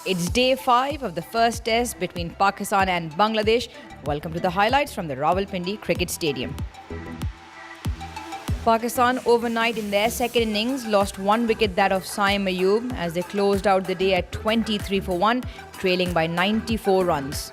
It's day 5 of the first test between Pakistan and Bangladesh. Welcome to the highlights from the Rawalpindi Cricket Stadium. Pakistan overnight in their second innings lost one wicket, that of Hossain as they closed out the day at 23 for 1, trailing by 94 runs.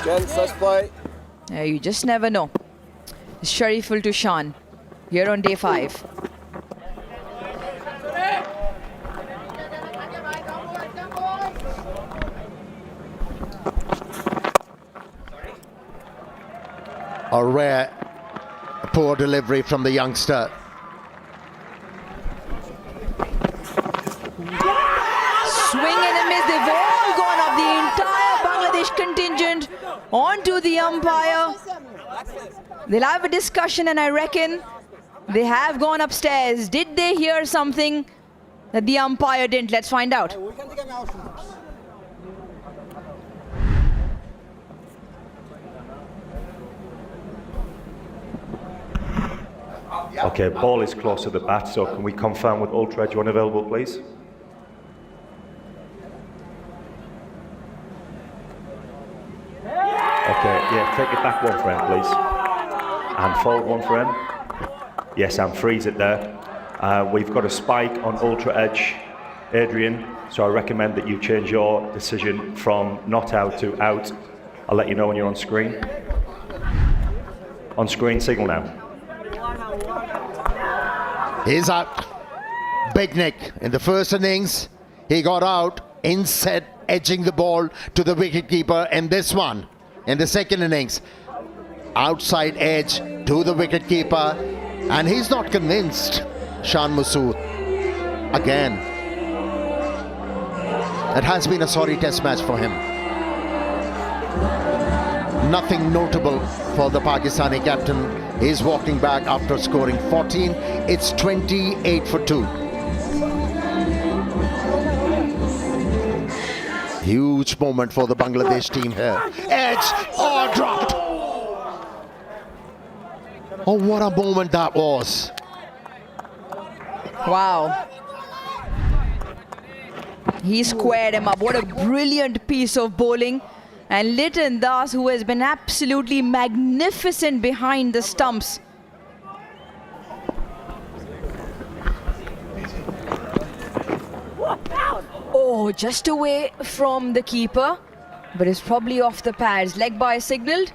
Let's play. You just never know. Shariful to Shan here on day 5. A rare poor delivery from the youngster. Swing and a miss. They've all gone up. The entire Bangladesh contingent onto the umpire. They'll have a discussion, and I reckon they have gone upstairs. Did they hear something that the umpire didn't? Let's find out. Okay, ball is close to the bat, so can we confirm with Ultra Edge when available, please? Okay, yeah, take it back one frame, please. And forward one frame. Yes, and freeze it there. We've got a spike on Ultra Edge, Adrian, so I recommend that you change your decision from not out to out. I'll let you know when you're on screen. On screen, signal now. He's out. Big Nick in the first innings. He got out instead edging the ball to the wicketkeeper, and this one in the second innings, outside edge to the wicketkeeper, and he's not convinced. Shan Masood again. It has been a sorry test match for him. Nothing notable for the Pakistani captain. He's walking back after scoring 14. It's 28 for 2. Huge moment for the Bangladesh team here. Edge, dropped. Oh, what a moment that was. Wow. He squared him up. What a brilliant piece of bowling. And Liton Das, who has been absolutely magnificent behind the stumps. Oh, just away from the keeper, but it's probably off the pads. Leg by signalled.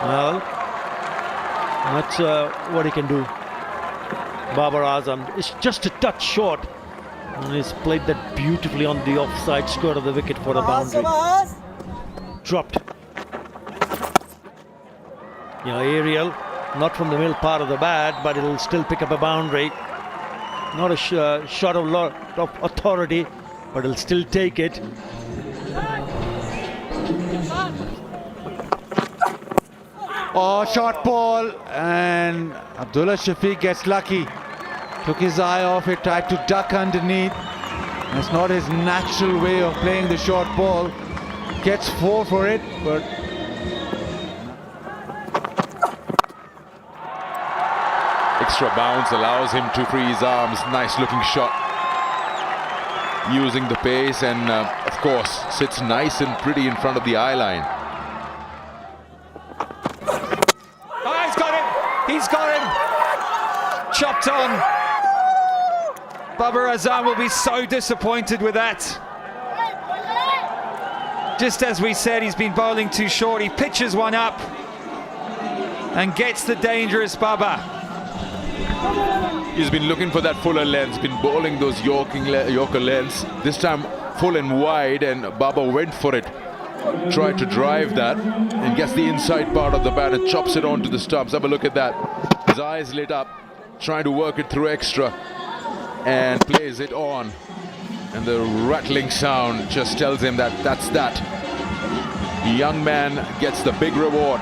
Well, that's what he can do. Babar Azam is just a touch short. And he's played that beautifully on the offside skirt of the wicket for a boundary. Dropped. Aerial, not from the middle part of the bat, but it'll still pick up a boundary. Not a shot of lot of authority, but it'll still take it. Oh, short ball, and Abdullah Shafiq gets lucky. Took his eye off it, tried to duck underneath. That's not his natural way of playing the short ball. Gets 4 for it, but extra bounce allows him to free his arms. Nice looking shot. Using the pace and of course sits nice and pretty in front of the eye line. Oh, he's got him! He's got him! Chopped on. Babar Azam will be so disappointed with that. Just as we said, he's been bowling too short. He pitches one up and gets the dangerous Baba. He's been looking for that fuller length, been bowling those Yorker lengths. This time full and wide, and Baba went for it. Tried to drive that and gets the inside part of the bat and chops it onto the stumps. Have a look at that. His eyes lit up, trying to work it through extra, and plays it on, and the rattling sound just tells him that that's that. The young man gets the big reward.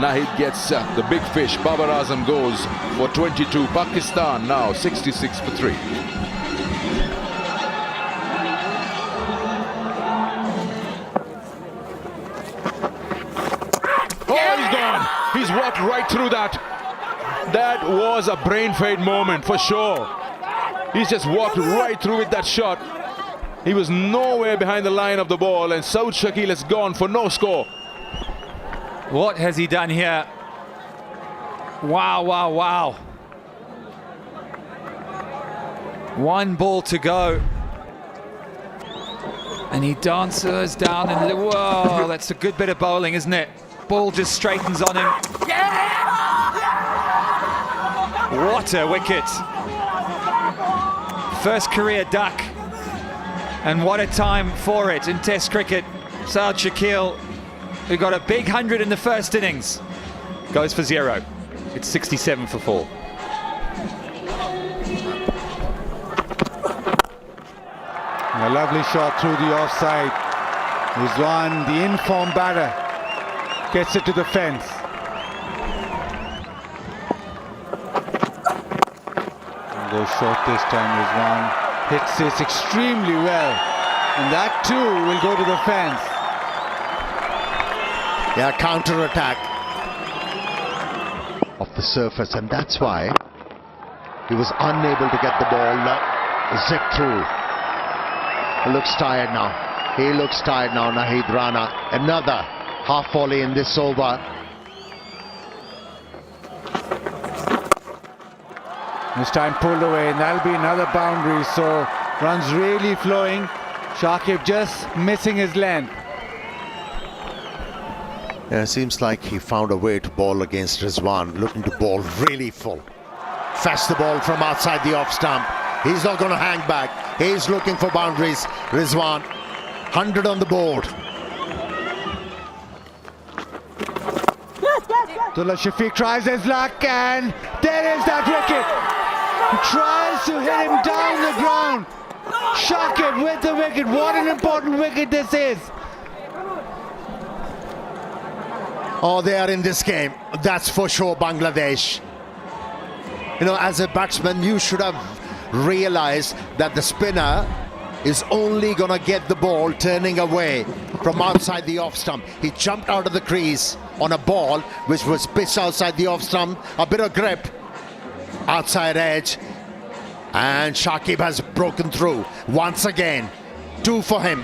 Nahid gets the big fish. Babar Azam goes for 22. Pakistan now 66 for 3. He's walked right through that. That was a brain fade moment for sure. He's just walked right through with that shot. He was nowhere behind the line of the ball, and Saud Shakil has gone for no score. What has he done here? Wow, wow, wow. One ball to go. And he dances down and whoa, that's a good bit of bowling, isn't it? Ball just straightens on him. What a wicket. First career duck. And what a time for it in Test cricket. Saud Shakil, who got a big 100 in the first innings, goes for 0. It's 67 for 4. A lovely shot through the offside. Rizwan, the informed batter, gets it to the fence. And goes short this time. Rizwan hits this extremely well, and that too will go to the fence. Yeah, counter-attack off the surface, and that's why he was unable to get the ball zipped through. He looks tired now. He looks tired now, Naheed Rana. Another half volley in this over. This time pulled away, and that'll be another boundary, so runs really flowing. Shakib just missing his length. Yeah, it seems like he found a way to bowl against Rizwan, looking to bowl really full. Fetch the ball from outside the off stump. He's not going to hang back. He's looking for boundaries. Rizwan, 100 on the board. Abdullah Shafiq tries his luck, and there is that wicket. He tries to hit him down the ground. Shakib with the wicket. What an important wicket this is. Oh, they are in this game. That's for sure, Bangladesh. You know, as a batsman, you should have realized that the spinner is only going to get the ball turning away from outside the off stump. He jumped out of the crease on a ball which was pitched outside the off stump. A bit of grip, outside edge, and Shakib has broken through once again. 2 for him.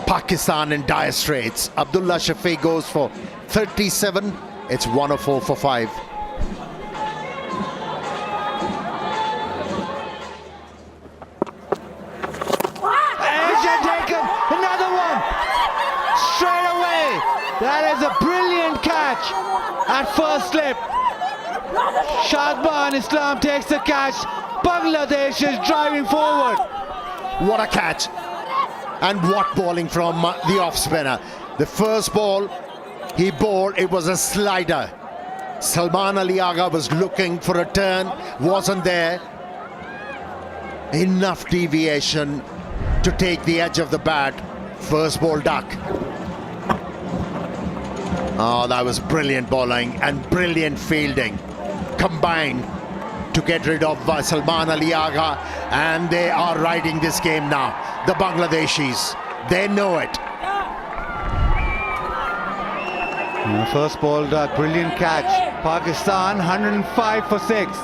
Pakistan in dire straits. Abdullah Shafiq goes for 37. It's 104 for 5. Another one straight away. That is a brilliant catch at first slip. Shadban Islam takes the catch. Bangladesh is driving forward. What a catch, and what bowling from the off spinner. The first ball he bowled, it was a slider. Salman Ali Agha was looking for a turn, wasn't there. Enough deviation to take the edge of the bat. First ball duck. Oh, that was brilliant bowling and brilliant fielding combined to get rid of Salman Ali Agha, and they are riding this game now. The Bangladeshis, they know it. First ball duck, brilliant catch. Pakistan 105 for 6.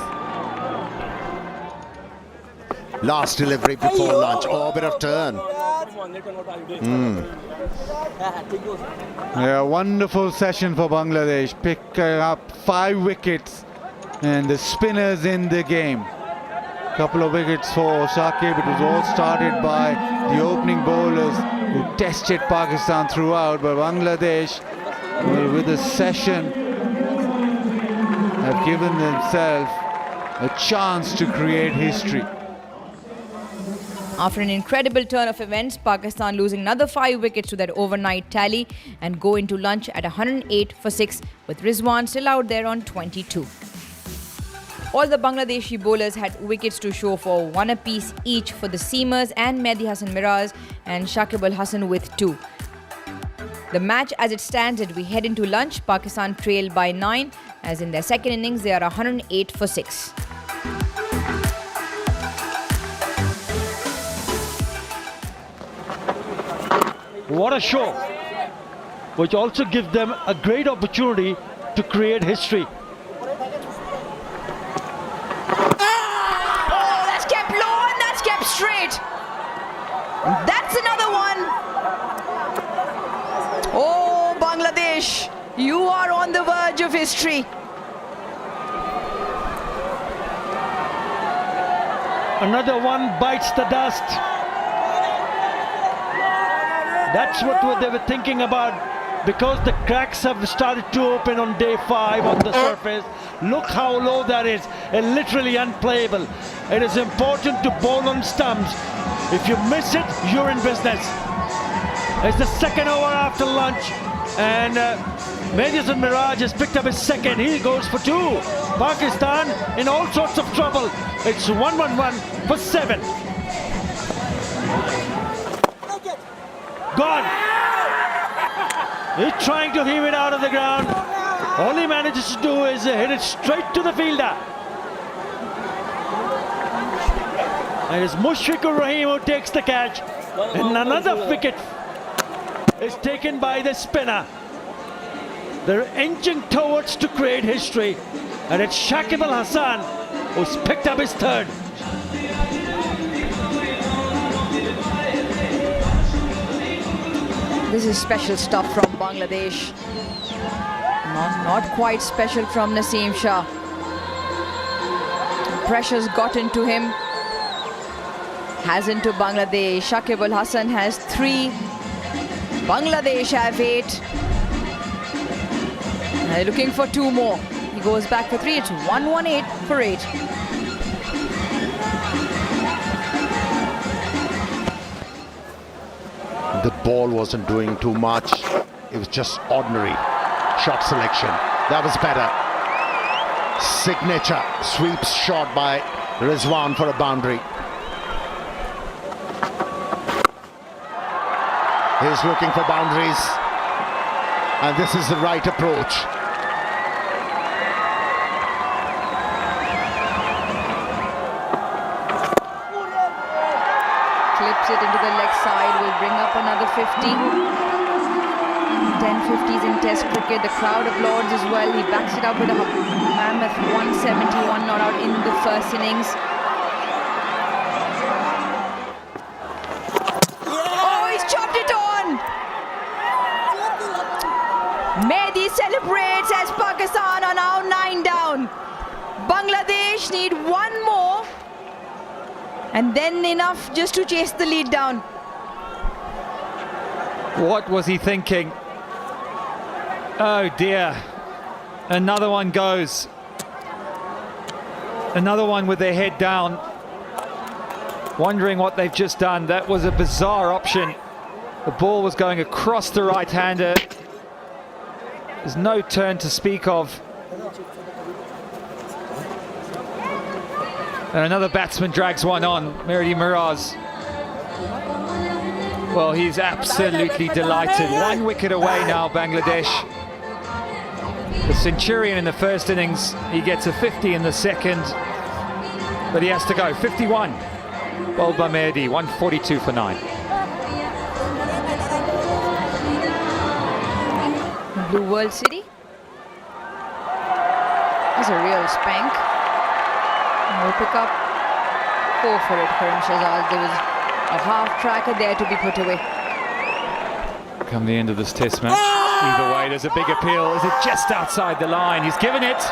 Last delivery before lunch. Oh, a bit of turn. Yeah, wonderful session for Bangladesh, picking up 5 wickets, and the spinners in the game. Couple of wickets for Shakib. It was all started by the opening bowlers who tested Pakistan throughout, but Bangladesh, well, with the session, have given themselves a chance to create history. After an incredible turn of events, Pakistan losing another 5 wickets to that overnight tally and go into lunch at 108 for 6 with Rizwan still out there on 22. All the Bangladeshi bowlers had wickets to show for 1 apiece each for the seamers and Mehdi Hasan Miraz and Shakib Al Hasan with 2. The match as it stands as we head into lunch, Pakistan trail by 9 as in their second innings they are 108 for 6. What a show. which also gives them a great opportunity to create history. Oh, that's kept low and that's kept straight. That's another one. Oh, Bangladesh, you are on the verge of history. Another one bites the dust. That's what they were thinking about, because the cracks have started to open on day 5 on the surface. Look how low that is, and literally unplayable. It is important to bowl on stumps. If you miss it, you're in business. It's the second over after lunch, and Hasan Miraj has picked up his second. He goes for 2. Pakistan in all sorts of trouble. It's 1-1-1 for 7. Gone. He's trying to heave it out of the ground. All he manages to do is hit it straight to the fielder. And it's Mushfiqur Rahim who takes the catch. And another wicket is taken by the spinner. They're inching towards to create history. And it's Shakib Al Hasan who's picked up his 3rd. This is special stuff from Bangladesh. Not quite special from Naseem Shah. Pressure's got into him. Has into Bangladesh. Shakib Al Hasan has 3. Bangladesh have 8. They're looking for 2 more. He goes back for 3. It's 1-1-8 for 8. The ball wasn't doing too much. It was just ordinary shot selection. That was better. Signature sweeps shot by Rizwan for a boundary. He's looking for boundaries, and this is the right approach. Clips it into the leg side, will bring up another 50. 10 50s in Test cricket. The crowd applauds as well. He backs it up with a mammoth 171 not out in the first innings. Oh, he's chopped it on! Mehdi celebrates as Pakistan are now 9 down. Bangladesh need 1 more. And then enough just to chase the lead down. What was he thinking? Oh dear. Another one goes. Another one with their head down. Wondering what they've just done. That was a bizarre option. The ball was going across the right-hander. There's no turn to speak of. And another batsman drags one on, Mehdi Miraz. Well, he's absolutely delighted. 1 wicket away now, Bangladesh. The centurion in the first innings, he gets a 50 in the second, but he has to go. 51, bowled by Mehdi, 142 for 9. Blue World City. That's a real spank. No pick up. Go for it, Karim Shahzad. There was a half tracker there to be put away. Come the end of this test match. Either way, there's a big appeal. Is it just outside the line? He's given it.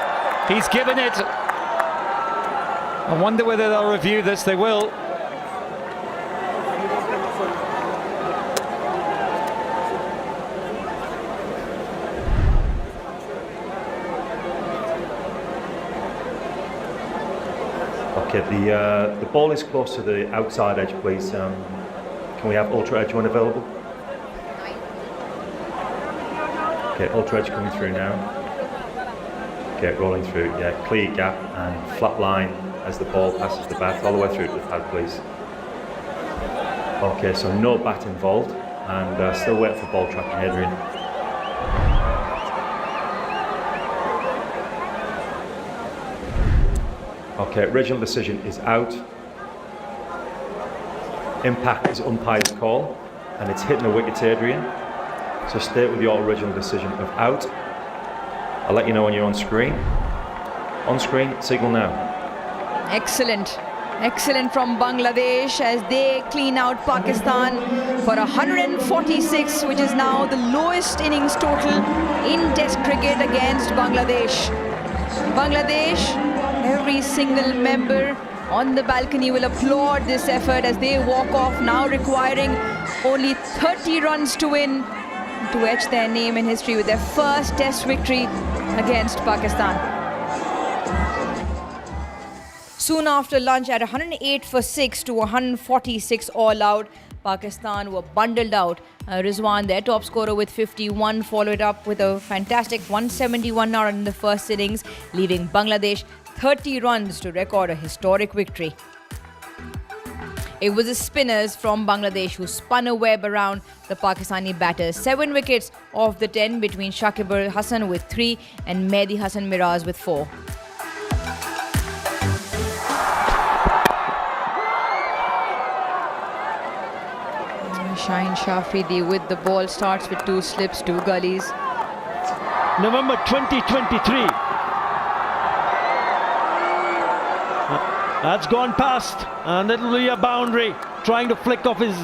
He's given it. I wonder whether they'll review this. They will. Okay, the ball is close to the outside edge, please. Can we have ultra edge one available? Okay, ultra edge coming through now. Okay, rolling through. Yeah, clear gap and flat line as the ball passes the bat all the way through to the pad, please. Okay, so no bat involved, and still waiting for ball tracking, Adrian. Okay, original decision is out. Impact is umpire's call, and it's hitting the wickets, Adrian. So stay with your original decision of out. I'll let you know when you're on screen. On screen, signal now. Excellent. Excellent from Bangladesh as they clean out Pakistan for 146, which is now the lowest innings total in Test cricket against Bangladesh. Bangladesh, every single member on the balcony will applaud this effort as they walk off, now requiring only 30 runs to win, to etch their name in history with their first Test victory against Pakistan. Soon after lunch, at 108 for 6 to 146 all out, Pakistan were bundled out. Rizwan, their top scorer, with 51, followed up with a fantastic 171 out in the first innings, leaving Bangladesh 30 runs to record a historic victory. It was the spinners from Bangladesh who spun a web around the Pakistani batters. 7 wickets off the 10 between Shakib Hasan with 3 and Mehdi Hasan Miraz with 4. Shine Shafidi with the ball, starts with 2 slips, 2 gullies. November 2023. That's gone past, and it'll be a boundary. Trying to flick off his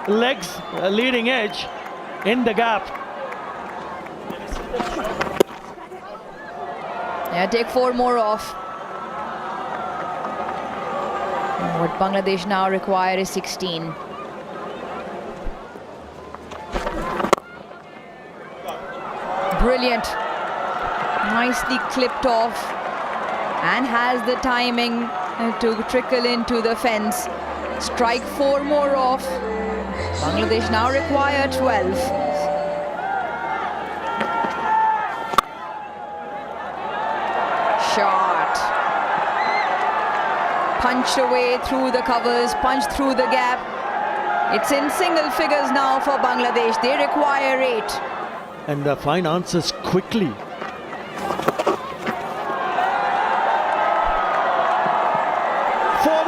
legs, leading edge in the gap. Yeah, take 4 more off. What Bangladesh now require is 16. Brilliant. Nicely clipped off and has the timing to trickle into the fence. Strike 4 more off. Bangladesh now require 12. Shot. Punched away through the covers, punched through the gap. It's in single figures now for Bangladesh. They require 8. And the fine answers quickly. 4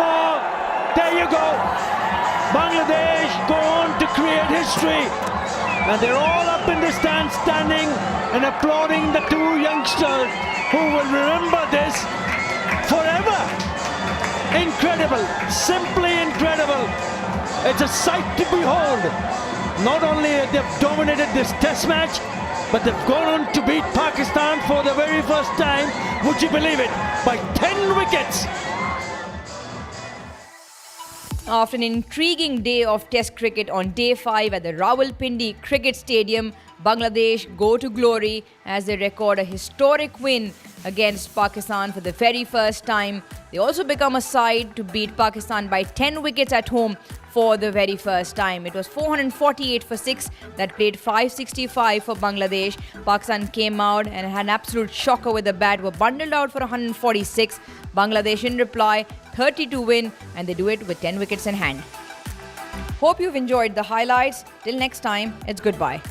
more. There you go. Bangladesh go on to create history. And they're all up in the stand, standing and applauding the 2 youngsters who will remember this forever. Incredible. Simply incredible. It's a sight to behold. Not only they've dominated this test match, but they've gone on to beat Pakistan for the very first time, would you believe it, by 10 wickets. After an intriguing day of Test cricket on day 5 at the Rawalpindi Cricket Stadium, Bangladesh go to glory as they record a historic win against Pakistan for the very first time. They also become a side to beat Pakistan by 10 wickets at home for the very first time. It was 448 for 6 that played 565 for Bangladesh. Pakistan came out and had an absolute shocker with the bat, were bundled out for 146. Bangladesh in reply, 30 to win, and they do it with 10 wickets in hand. Hope you've enjoyed the highlights. Till next time, it's goodbye.